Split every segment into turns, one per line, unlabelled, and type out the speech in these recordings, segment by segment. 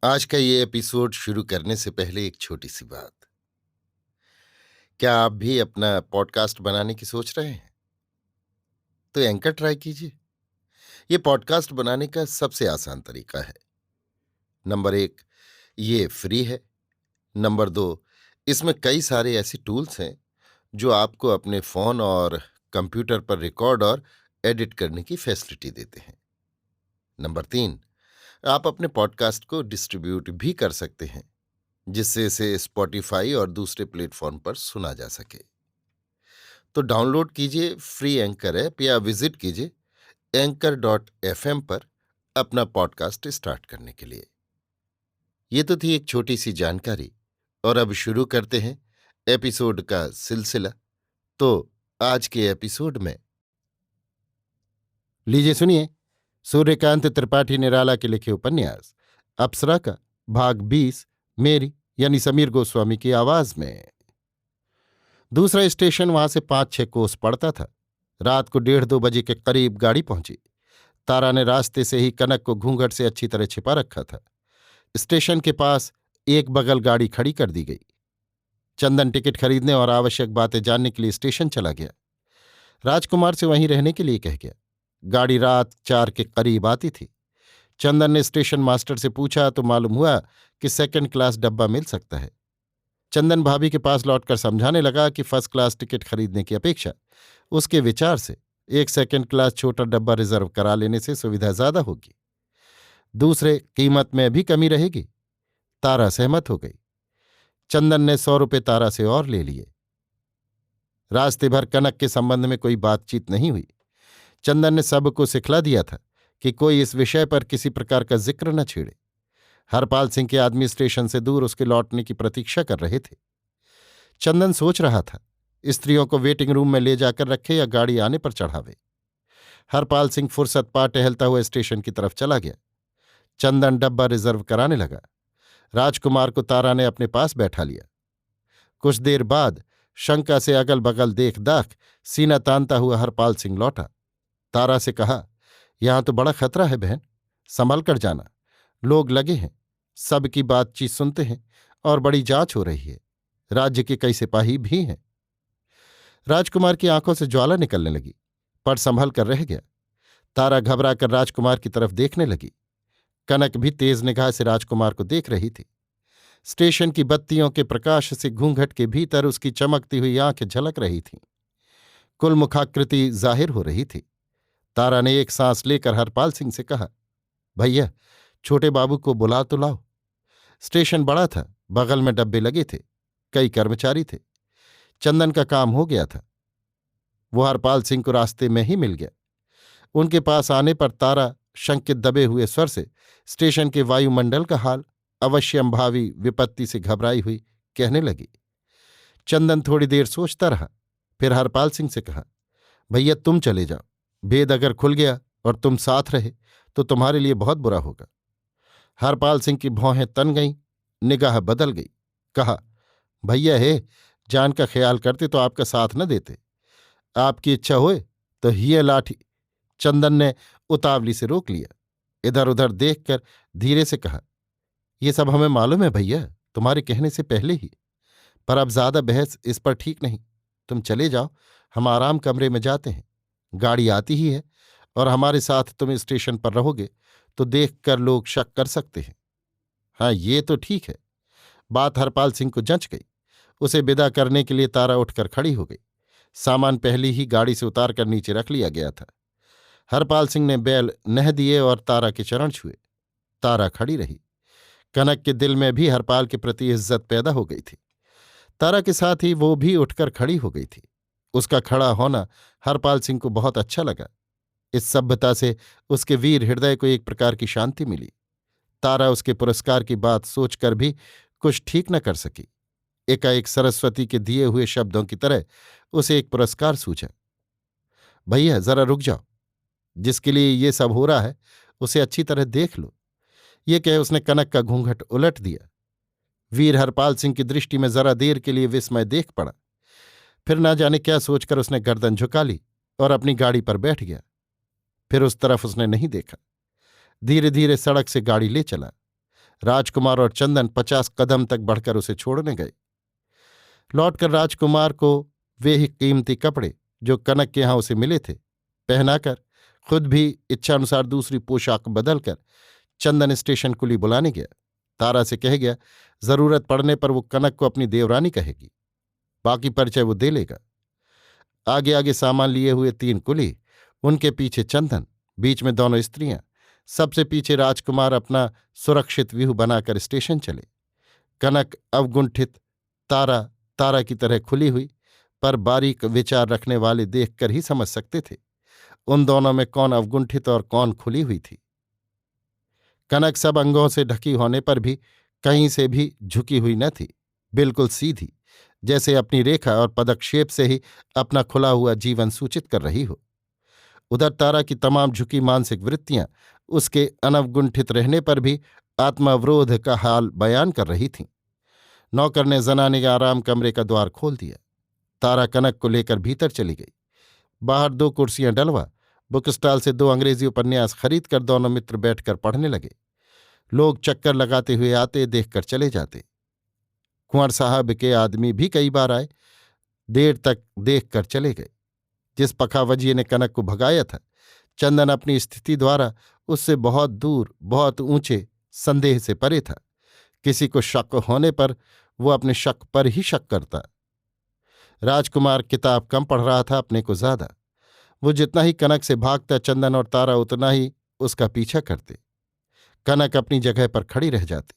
आज का ये एपिसोड शुरू करने से पहले एक छोटी सी बात। क्या आप भी अपना पॉडकास्ट बनाने की सोच रहे हैं? तो एंकर ट्राई कीजिए। ये पॉडकास्ट बनाने का सबसे आसान तरीका है। नंबर 1, ये फ्री है। नंबर 2, इसमें कई सारे ऐसे टूल्स हैं जो आपको अपने फोन और कंप्यूटर पर रिकॉर्ड और एडिट करने की फैसिलिटी देते हैं। नंबर 3, आप अपने पॉडकास्ट को डिस्ट्रीब्यूट भी कर सकते हैं, जिससे इसे स्पॉटिफाई और दूसरे प्लेटफॉर्म पर सुना जा सके। तो डाउनलोड कीजिए फ्री एंकर ऐप या विजिट कीजिए anchor.fm पर अपना पॉडकास्ट स्टार्ट करने के लिए। ये तो थी एक छोटी सी जानकारी, और अब शुरू करते हैं एपिसोड का सिलसिला। तो आज के एपिसोड में लीजिए सुनिए सूर्यकांत त्रिपाठी निराला के लिखे उपन्यास अप्सरा का भाग 20 मेरी यानी समीर गोस्वामी की आवाज में। दूसरा स्टेशन वहां से 5-6 कोस पड़ता था। रात को 1:30-2 बजे के करीब गाड़ी पहुंची। तारा ने रास्ते से ही कनक को घूंघट से अच्छी तरह छिपा रखा था। स्टेशन के पास एक बगल गाड़ी खड़ी कर दी गई। चंदन टिकट खरीदने और आवश्यक बातें जानने के लिए स्टेशन चला गया। राजकुमार से वहीं रहने के लिए कह गया। गाड़ी रात 4 के करीब आती थी। चंदन ने स्टेशन मास्टर से पूछा तो मालूम हुआ कि सेकंड क्लास डब्बा मिल सकता है। चंदन भाभी के पास लौटकर समझाने लगा कि फर्स्ट क्लास टिकट खरीदने की अपेक्षा उसके विचार से एक सेकंड क्लास छोटा डब्बा रिजर्व करा लेने से सुविधा ज्यादा होगी। दूसरे, कीमत में भी कमी रहेगी। तारा सहमत हो गई। चंदन ने 100 रुपये तारा से और ले लिए। रास्ते भर कनक के संबंध में कोई बातचीत नहीं हुई। चंदन ने सबको सिखला दिया था कि कोई इस विषय पर किसी प्रकार का जिक्र न छेड़े। हरपाल सिंह के आदमी स्टेशन से दूर उसके लौटने की प्रतीक्षा कर रहे थे। चंदन सोच रहा था स्त्रियों को वेटिंग रूम में ले जाकर रखे या गाड़ी आने पर चढ़ावे। हरपाल सिंह फुर्सत पा टहलता हुआ स्टेशन की तरफ चला गया। चंदन डब्बा रिजर्व कराने लगा। राजकुमार को तारा ने अपने पास बैठा लिया। कुछ देर बाद शंका से अगल बगल देख दाख सीना तानता हुआ हरपाल सिंह लौटा। तारा से कहा, यहां तो बड़ा खतरा है बहन, संभल कर जाना। लोग लगे हैं, सबकी बातचीत सुनते हैं और बड़ी जांच हो रही है। राज्य के कई सिपाही भी हैं। राजकुमार की आंखों से ज्वाला निकलने लगी, पर संभल कर रह गया। तारा घबरा कर राजकुमार की तरफ देखने लगी। कनक भी तेज निगाह से राजकुमार को देख रही थी। स्टेशन की बत्तियों के प्रकाश से घूंघट के भीतर उसकी चमकती हुई आंखें झलक रही थीं। कुल मुखाकृति जाहिर हो रही थी। तारा ने एक सांस लेकर हरपाल सिंह से कहा, भैया, छोटे बाबू को बुला तो लाओ। स्टेशन बड़ा था, बगल में डब्बे लगे थे, कई कर्मचारी थे। चंदन का काम हो गया था। वो हरपाल सिंह को रास्ते में ही मिल गया। उनके पास आने पर तारा शंकित दबे हुए स्वर से स्टेशन के वायुमंडल का हाल, अवश्यंभावी विपत्ति से घबराई हुई कहने लगी। चंदन थोड़ी देर सोचता रहा, फिर हरपाल सिंह से कहा, भैया तुम चले जाओ। भेद अगर खुल गया और तुम साथ रहे तो तुम्हारे लिए बहुत बुरा होगा। हरपाल सिंह की भौहें तन गईं, निगाह बदल गई। कहा, भैया हे, जान का ख्याल करते तो आपका साथ न देते। आपकी इच्छा होए तो हिय लाठी। चंदन ने उतावली से रोक लिया। इधर उधर देखकर धीरे से कहा, ये सब हमें मालूम है भैया, तुम्हारे कहने से पहले ही। पर अब ज्यादा बहस इस पर ठीक नहीं। तुम चले जाओ, हम आराम कमरे में जाते हैं। गाड़ी आती ही है, और हमारे साथ तुम स्टेशन पर रहोगे तो देखकर लोग शक कर सकते हैं। हाँ, ये तो ठीक है। बात हरपाल सिंह को जंच गई। उसे विदा करने के लिए तारा उठकर खड़ी हो गई। सामान पहले ही गाड़ी से उतार कर नीचे रख लिया गया था। हरपाल सिंह ने बैल नह दिए और तारा के चरण छुए। तारा खड़ी रही। कनक के दिल में भी हरपाल के प्रति इज्जत पैदा हो गई थी। तारा के साथ ही वो भी उठकर खड़ी हो गई थी। उसका खड़ा होना हरपाल सिंह को बहुत अच्छा लगा। इस सभ्यता से उसके वीर हृदय को एक प्रकार की शांति मिली। तारा उसके पुरस्कार की बात सोचकर भी कुछ ठीक न कर सकी। एकाएक सरस्वती के दिए हुए शब्दों की तरह उसे एक पुरस्कार सूझा। भैया जरा रुक जाओ, जिसके लिए ये सब हो रहा है उसे अच्छी तरह देख लो। ये कह उसने कनक का घूंघट उलट दिया। वीर हरपाल सिंह की दृष्टि में जरा देर के लिए विस्मय देख पड़ा। फिर न जाने क्या सोचकर उसने गर्दन झुका ली और अपनी गाड़ी पर बैठ गया। फिर उस तरफ उसने नहीं देखा। धीरे धीरे सड़क से गाड़ी ले चला। राजकुमार और चंदन 50 कदम तक बढ़कर उसे छोड़ने गए। लौटकर राजकुमार को वे ही कीमती कपड़े जो कनक के यहां उसे मिले थे पहनाकर खुद भी इच्छानुसार दूसरी पोशाक बदलकर चंदन स्टेशन कुली बुलाने गया। तारा से कह गया जरूरत पड़ने पर वो कनक को अपनी देवरानी कहेगी, बाकी परिचय वो दे लेगा। आगे आगे सामान लिए हुए 3 कुली, उनके पीछे चंदन, बीच में दोनों स्त्रियां, सबसे पीछे राजकुमार अपना सुरक्षित व्यूह बनाकर स्टेशन चले। कनक अवगुंठित, तारा तारा की तरह खुली हुई, पर बारीक विचार रखने वाले देखकर ही समझ सकते थे उन दोनों में कौन अवगुंठित और कौन खुली हुई थी। कनक सब अंगों से ढकी होने पर भी कहीं से भी झुकी हुई न थी, बिल्कुल सीधी, जैसे अपनी रेखा और पदक्षेप से ही अपना खुला हुआ जीवन सूचित कर रही हो। उधर तारा की तमाम झुकी मानसिक वृत्तियां उसके अनवगुंठित रहने पर भी आत्मावरोध का हाल बयान कर रही थीं। नौकर ने जनाने के आराम कमरे का द्वार खोल दिया। तारा कनक को लेकर भीतर चली गई। बाहर 2 कुर्सियां डलवा बुक स्टॉल से 2 अंग्रेजी उपन्यास खरीदकर दोनों मित्र बैठकर पढ़ने लगे। लोग चक्कर लगाते हुए आते, देखकर चले जाते। कुंवर साहब के आदमी भी कई बार आए, देर तक देखकर चले गए। जिस पखावजिए ने कनक को भगाया था, चंदन अपनी स्थिति द्वारा उससे बहुत दूर, बहुत ऊंचे संदेह से परे था। किसी को शक होने पर वो अपने शक पर ही शक करता। राजकुमार किताब कम पढ़ रहा था, अपने को ज्यादा। वो जितना ही कनक से भागता, चंदन और तारा उतना ही उसका पीछा करते। कनक अपनी जगह पर खड़ी रह जाती।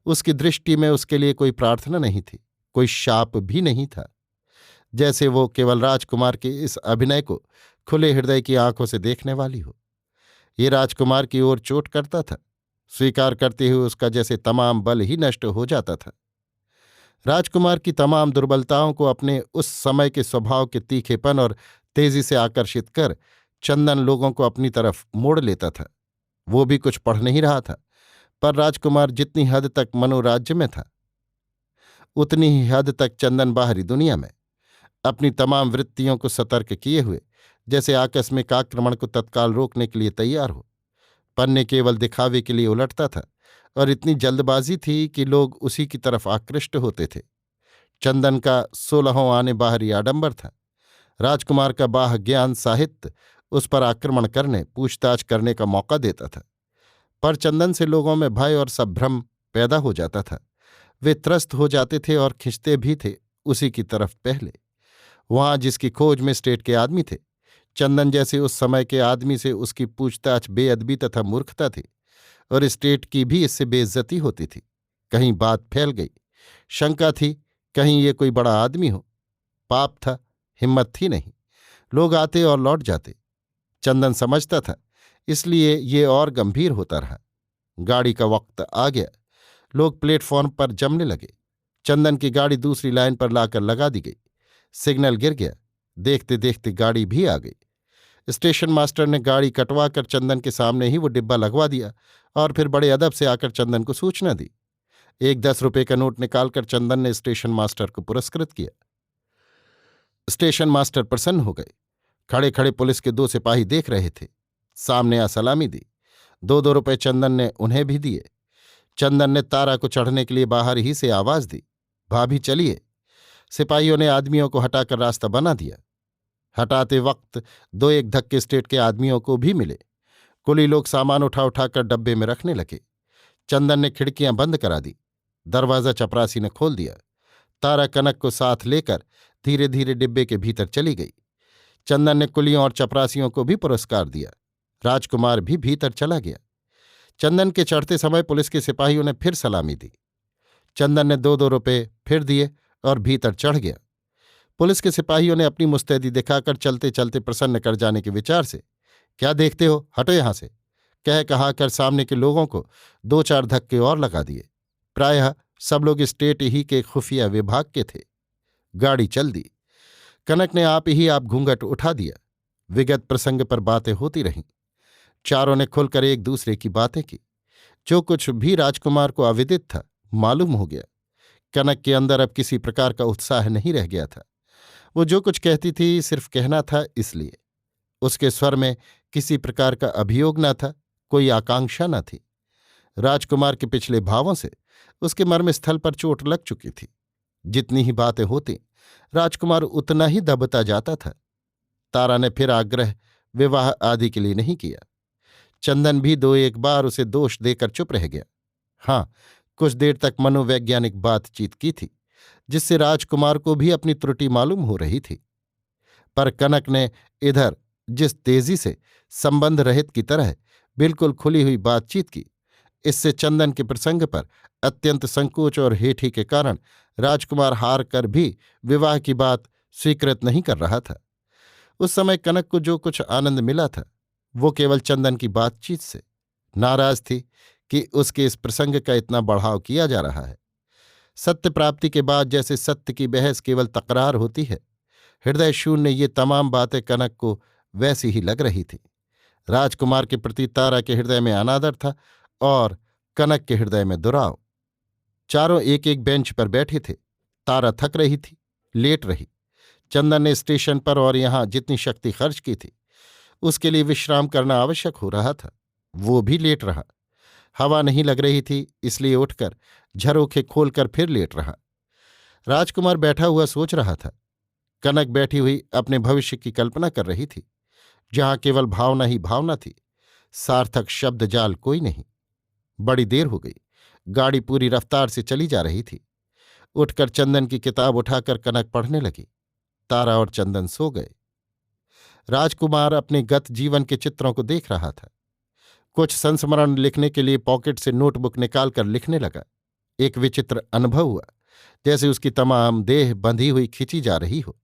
उसकी दृष्टि में उसके लिए कोई प्रार्थना नहीं थी, कोई शाप भी नहीं था। जैसे वो केवल राजकुमार के इस अभिनय को खुले हृदय की आंखों से देखने वाली हो। ये राजकुमार की ओर चोट करता था। स्वीकार करते हुए उसका जैसे तमाम बल ही नष्ट हो जाता था। राजकुमार की तमाम दुर्बलताओं को अपने उस समय के स्वभाव के तीखेपन और तेजी से आकर्षित कर चंदन लोगों को अपनी तरफ मोड़ लेता था। वो भी कुछ पढ़ नहीं रहा था, पर राजकुमार जितनी हद तक मनोराज्य में था, उतनी ही हद तक चंदन बाहरी दुनिया में, अपनी तमाम वृत्तियों को सतर्क किए हुए जैसे आकस्मिक आक्रमण को तत्काल रोकने के लिए तैयार हो। पन्ने केवल दिखावे के लिए उलटता था और इतनी जल्दबाजी थी कि लोग उसी की तरफ आकृष्ट होते थे। चंदन का 16वां आने बाहरी आडंबर था। राजकुमार का बाह ज्ञान साहित्य उस पर आक्रमण करने, पूछताछ करने का मौका देता था, पर चंदन से लोगों में भय और संभ्रम पैदा हो जाता था। वे त्रस्त हो जाते थे और खिंचते भी थे उसी की तरफ पहले। वहां जिसकी खोज में स्टेट के आदमी थे, चंदन जैसे उस समय के आदमी से उसकी पूछताछ बेअदबी तथा मूर्खता थी, और स्टेट की भी इससे बेइज्जती होती थी। कहीं बात फैल गई, शंका थी कहीं ये कोई बड़ा आदमी हो। पाप था, हिम्मत थी नहीं। लोग आते और लौट जाते। चंदन समझता था, इसलिए ये और गंभीर होता रहा। गाड़ी का वक्त आ गया। लोग प्लेटफॉर्म पर जमने लगे। चंदन की गाड़ी दूसरी लाइन पर लाकर लगा दी गई। सिग्नल गिर गया। देखते देखते गाड़ी भी आ गई। स्टेशन मास्टर ने गाड़ी कटवा कर चंदन के सामने ही वो डिब्बा लगवा दिया और फिर बड़े अदब से आकर चंदन को सूचना दी। एक 10 रुपये का नोट निकालकर चंदन ने स्टेशन मास्टर को पुरस्कृत किया। स्टेशन मास्टर प्रसन्न हो गए। खड़े खड़े पुलिस के 2 सिपाही देख रहे थे। सामने आ सलामी दी। 2-2 रुपये चंदन ने उन्हें भी दिए। चंदन ने तारा को चढ़ने के लिए बाहर ही से आवाज दी, भाभी चलिए। सिपाहियों ने आदमियों को हटाकर रास्ता बना दिया। हटाते वक्त 2-1 धक्के स्टेट के आदमियों को भी मिले। कुली लोग सामान उठा उठाकर डब्बे में रखने लगे। चंदन ने खिड़कियां बंद करा दी। दरवाज़ा चपरासी ने खोल दिया। तारा कनक को साथ लेकर धीरे धीरे डिब्बे के भीतर चली गई। चंदन ने कुलियों और चपरासियों को भी पुरस्कार दिया। राजकुमार भी भीतर चला गया। चंदन के चढ़ते समय पुलिस के सिपाहियों ने फिर सलामी दी। चंदन ने 2-2 रुपये फिर दिए और भीतर चढ़ गया। पुलिस के सिपाहियों ने अपनी मुस्तैदी दिखाकर चलते चलते प्रसन्न कर जाने के विचार से, क्या देखते हो, हटो यहां से, कह कहाकर सामने के लोगों को 2-4 धक्के और लगा दिए। प्रायः सब लोग स्टेट ही के खुफिया विभाग के थे। गाड़ी चल दी। कनक ने आप ही आप घूंघट उठा दिया। विगत प्रसंग पर बातें होती रहीं। चारों ने खुलकर एक दूसरे की बातें की। जो कुछ भी राजकुमार को अविदित था मालूम हो गया। कनक के अंदर अब किसी प्रकार का उत्साह नहीं रह गया था। वो जो कुछ कहती थी सिर्फ कहना था, इसलिए उसके स्वर में किसी प्रकार का अभियोग न था, कोई आकांक्षा न थी। राजकुमार के पिछले भावों से उसके मर्मस्थल पर चोट लग चुकी थी। जितनी ही बातें होती, राजकुमार उतना ही दबता जाता था। तारा ने फिर आग्रह विवाह आदि के लिए नहीं किया। चंदन भी दो एक बार उसे दोष देकर चुप रह गया। हाँ, कुछ देर तक मनोवैज्ञानिक बातचीत की थी, जिससे राजकुमार को भी अपनी त्रुटि मालूम हो रही थी। पर कनक ने इधर जिस तेजी से संबंध रहित की तरह बिल्कुल खुली हुई बातचीत की, इससे चंदन के प्रसंग पर अत्यंत संकोच और हेठी के कारण राजकुमार हार कर भी विवाह की बात स्वीकृत नहीं कर रहा था। उस समय कनक को जो कुछ आनंद मिला था, वो केवल चंदन की बातचीत से। नाराज थी कि उसके इस प्रसंग का इतना बढ़ाव किया जा रहा है। सत्य प्राप्ति के बाद जैसे सत्य की बहस केवल तकरार होती है, हृदय शून्य ये तमाम बातें कनक को वैसी ही लग रही थी। राजकुमार के प्रति तारा के हृदय में अनादर था और कनक के हृदय में दुराव। चारों एक एक बेंच पर बैठे थे। तारा थक रही थी, लेट रही। चंदन ने स्टेशन पर और यहां जितनी शक्ति खर्च की थी, उसके लिए विश्राम करना आवश्यक हो रहा था। वो भी लेट रहा। हवा नहीं लग रही थी, इसलिए उठकर झरोखे खोलकर फिर लेट रहा। राजकुमार बैठा हुआ सोच रहा था। कनक बैठी हुई अपने भविष्य की कल्पना कर रही थी, जहां केवल भावना ही भावना थी, सार्थक शब्द जाल कोई नहीं। बड़ी देर हो गई। गाड़ी पूरी रफ्तार से चली जा रही थी। उठकर चंदन की किताब उठाकर कनक पढ़ने लगी। तारा और चंदन सो गए। राजकुमार अपने गत जीवन के चित्रों को देख रहा था। कुछ संस्मरण लिखने के लिए पॉकेट से नोटबुक निकालकर लिखने लगा। एक विचित्र अनुभव हुआ, जैसे उसकी तमाम देह बंधी हुई खिंची जा रही हो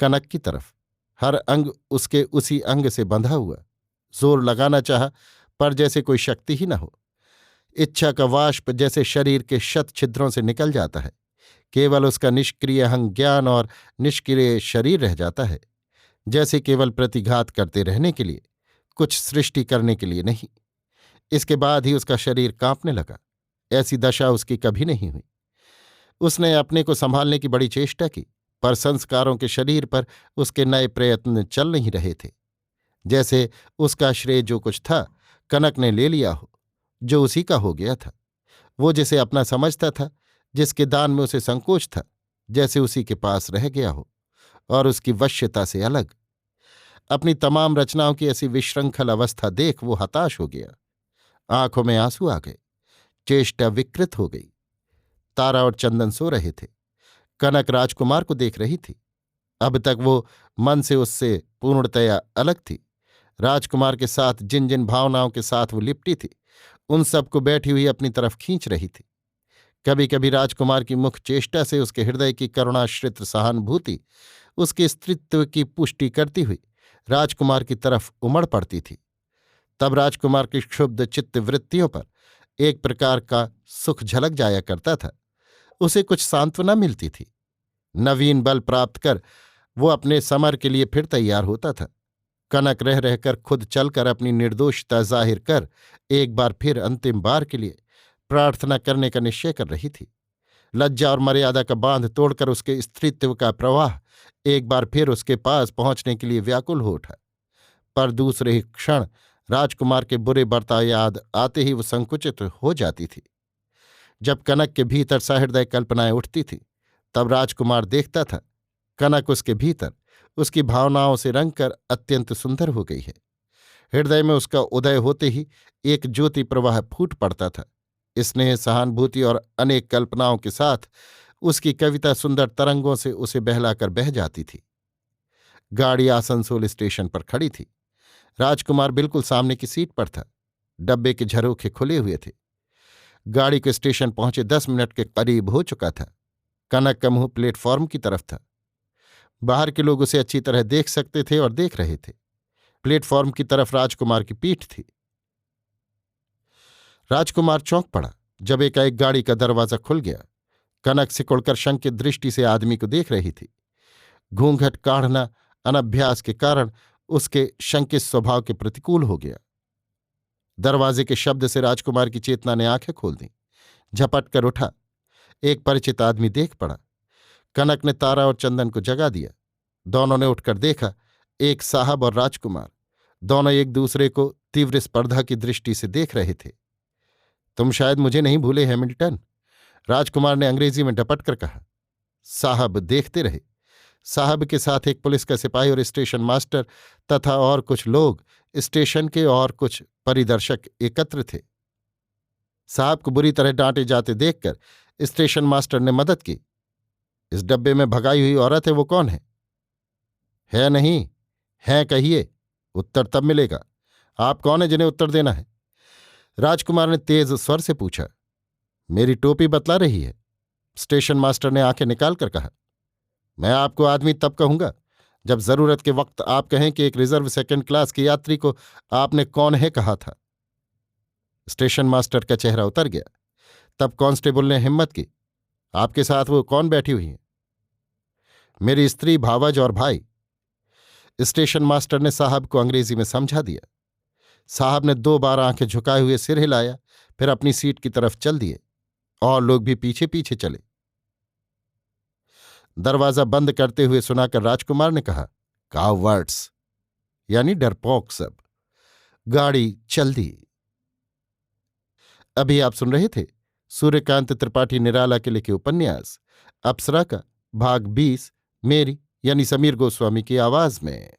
कनक की तरफ। हर अंग उसके उसी अंग से बंधा हुआ। जोर लगाना चाहा, पर जैसे कोई शक्ति ही न हो। इच्छा का वाष्प जैसे शरीर के शत छिद्रों से निकल जाता है। केवल उसका निष्क्रिय अहं ज्ञान और निष्क्रिय शरीर रह जाता है, जैसे केवल प्रतिघात करते रहने के लिए, कुछ सृष्टि करने के लिए नहीं। इसके बाद ही उसका शरीर कांपने लगा। ऐसी दशा उसकी कभी नहीं हुई। उसने अपने को संभालने की बड़ी चेष्टा की, पर संस्कारों के शरीर पर उसके नए प्रयत्न चल नहीं रहे थे। जैसे उसका श्रेय जो कुछ था, कनक ने ले लिया हो, जो उसी का हो गया था। वो जिसे अपना समझता था, जिसके दान में उसे संकोच था, जैसे उसी के पास रह गया हो और उसकी वश्यता से अलग। अपनी तमाम रचनाओं की ऐसी विशृंखल अवस्था देख वो हताश हो गया। आंखों में आंसू आ गए। चेष्टा विकृत हो गई। तारा और चंदन सो रहे थे। कनक राजकुमार को देख रही थी। अब तक वो मन से उससे पूर्णतया अलग थी। राजकुमार के साथ जिन जिन भावनाओं के साथ वो लिपटी थी, उन सबको बैठी हुई अपनी तरफ खींच रही थी। कभी कभी राजकुमार की मुख चेष्टा से उसके हृदय की करुणाश्रित सहानुभूति उसके स्त्रीत्व की पुष्टि करती हुई राजकुमार की तरफ उमड़ पड़ती थी। तब राजकुमार की क्षुब्ध चित्त वृत्तियों पर एक प्रकार का सुख झलक जाया करता था। उसे कुछ सांत्वना मिलती थी। नवीन बल प्राप्त कर वो अपने समर के लिए फिर तैयार होता था। कनक रह रहकर खुद चलकर अपनी निर्दोषता जाहिर कर एक बार फिर अंतिम बार के लिए प्रार्थना करने का निश्चय कर रही थी। लज्जा और मर्यादा का बांध तोड़कर उसके स्त्रीत्व का प्रवाह एक बार फिर उसके पास पहुंचने के लिए व्याकुल हो उठा। पर दूसरे ही क्षण राजकुमार के बुरे बर्ताव याद आते ही वो संकुचित हो जाती थी। जब कनक के भीतर सहृदय कल्पनाएं उठती थी, तब राजकुमार देखता था कनक उसके भीतर उसकी भावनाओं से रंगकर अत्यंत सुंदर हो गई है। हृदय में उसका उदय होते ही एक ज्योति प्रवाह फूट पड़ता था। स्नेह, सहानुभूति और अनेक कल्पनाओं के साथ उसकी कविता सुंदर तरंगों से उसे बहलाकर बह जाती थी। गाड़ी आसनसोल स्टेशन पर खड़ी थी। राजकुमार बिल्कुल सामने की सीट पर था। डब्बे के झरोखे खुले हुए थे। गाड़ी को स्टेशन पहुंचे 10 मिनट के करीब हो चुका था। कनक का मुंह प्लेटफॉर्म की तरफ था। बाहर के लोग उसे अच्छी तरह देख सकते थे और देख रहे थे। प्लेटफॉर्म की तरफ राजकुमार की पीठ थी। राजकुमार चौंक पड़ा जब एकाएक गाड़ी का दरवाजा खुल गया। कनक सिकुड़कर शंकित दृष्टि से आदमी को देख रही थी। घूंघट काढ़ना अनभ्यास के कारण उसके शंकित स्वभाव के प्रतिकूल हो गया। दरवाजे के शब्द से राजकुमार की चेतना ने आंखें खोल दी। झपट कर उठा। एक परिचित आदमी देख पड़ा। कनक ने तारा और चंदन को जगा दिया। दोनों ने उठकर देखा, एक साहब और राजकुमार दोनों एक दूसरे को तीव्र स्पर्धा की दृष्टि से देख रहे थे। तुम शायद मुझे नहीं भूले, हैमिल्टन, राजकुमार ने अंग्रेजी में डपट कर कहा। साहब देखते रहे। साहब के साथ एक पुलिस का सिपाही और स्टेशन मास्टर तथा और कुछ लोग, स्टेशन के और कुछ परिदर्शक एकत्र थे। साहब को बुरी तरह डांटे जाते देखकर स्टेशन मास्टर ने मदद की। इस डब्बे में भगाई हुई औरत है, वो कौन है? है नहीं, है कहिए, उत्तर तब मिलेगा। आप कौन है जिन्हें उत्तर देना है? राजकुमार ने तेज स्वर से पूछा। मेरी टोपी बतला रही है, स्टेशन मास्टर ने आंखें निकाल कर कहा। मैं आपको आदमी तब कहूंगा जब जरूरत के वक्त आप कहें कि एक रिजर्व सेकंड क्लास के यात्री को आपने कौन है कहा था। स्टेशन मास्टर का चेहरा उतर गया। तब कांस्टेबल ने हिम्मत की। आपके साथ वो कौन बैठी हुई है? मेरी स्त्री, भावज और भाई। स्टेशन मास्टर ने साहब को अंग्रेजी में समझा दिया। साहब ने 2 बार आंखें झुकाए हुए सिर हिलाया, फिर अपनी सीट की तरफ चल दिए। और लोग भी पीछे पीछे चले। दरवाजा बंद करते हुए सुनाकर राजकुमार ने कहा, कावर्ड्स, यानी डरपोक सब। गाड़ी चल दी। अभी आप सुन रहे थे सूर्यकांत त्रिपाठी निराला के लिखे उपन्यास अप्सरा का भाग 20, मेरी यानी समीर गोस्वामी की आवाज में।